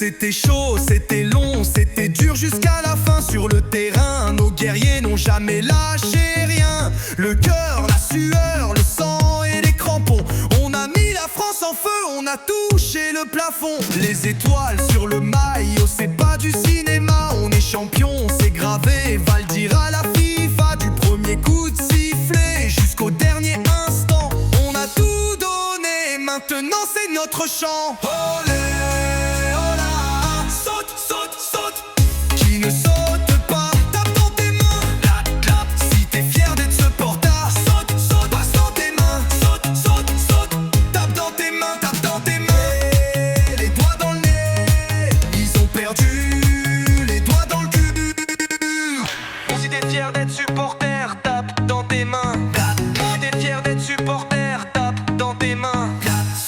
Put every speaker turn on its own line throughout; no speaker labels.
C'était chaud, c'était long, c'était dur jusqu'à la fin. Sur le terrain, nos guerriers n'ont jamais lâché rien. Le cœur, la sueur, le sang et les crampons. On a mis la France en feu, on a touché le plafond. Les étoiles sur le maillot, c'est pas du cinéma. On est champion, c'est gravé, va le dire à la FIFA. Du premier coup de sifflet jusqu'au dernier instant, on a tout donné, maintenant c'est notre chant. Olé, hola, saute, saute, saute. Qui ne saute pas, tape dans tes mains. Clap, clap, si t'es fier d'être supporter. Saute, saute, passe dans tes mains. Saute, saute, saute. Tape dans tes mains, tape dans tes mains. Et les doigts dans le nez, ils ont perdu les doigts dans le cul. Si t'es fier d'être supporter, tape dans tes mains. Si t'es fier d'être supporter, tape dans tes mains.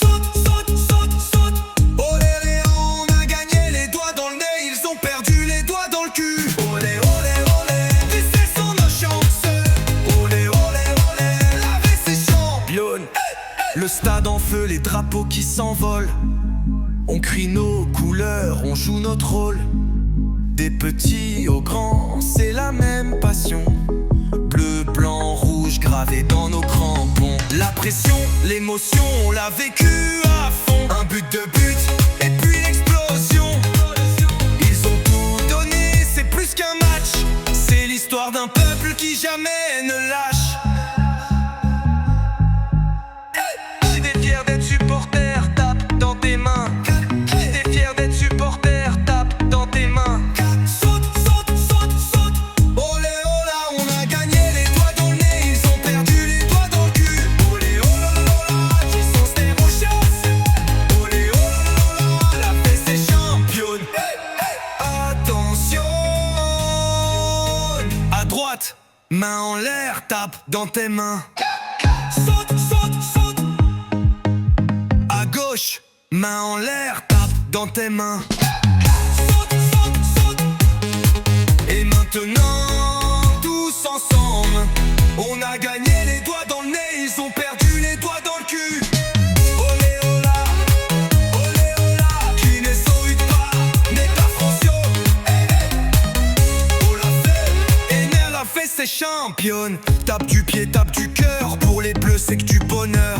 Saute, saute, saute, saute. Olé, olé, on a gagné les doigts dans le nez, ils ont perdu les doigts dans le cul. Olé, olé, olé, les sont nos chanceux. Olé, olé, olé, la vie c'est championne. Le stade en feu, les drapeaux qui s'envolent. On crie nos couleurs, on joue notre rôle. Des petits aux grands, c'est la même passion. Bleu, blanc, rouge gravé dans nos crampons. La pression, l'émotion, on l'a vécu à fond. Un but, deux buts, et puis l'explosion. Ils ont tout donné, c'est plus qu'un match. C'est l'histoire d'un peuple qui jamais ne lâche. Si t'es fier d'être supporter, tape dans tes mains. Si t'es fier d'être supporter, tape dans tes mains. Saute, saute, saute, saute. Olé, hola, on a gagné les doigts dans le nez, ils ont perdu les doigts dans le cul. Olé, hola, hola, qui sont stérochas. Olé, hola, la paix c'est championne. Attention, à droite, main en l'air, tape dans tes mains. Saute, saute, saute. À gauche, main en l'air, tape dans tes mains. Saute, saute, saute. Et maintenant, tous ensemble, on a gagné les doigts dans le nez, ils ont perdu les doigts dans le cul. Olé, hola, olé, hola, qui ne saute pas, n'est pas Francio. On l'a fait, et Ner l'a fait, c'est championne. Tape du pied, tape du cœur, pour les bleus c'est que du bonheur.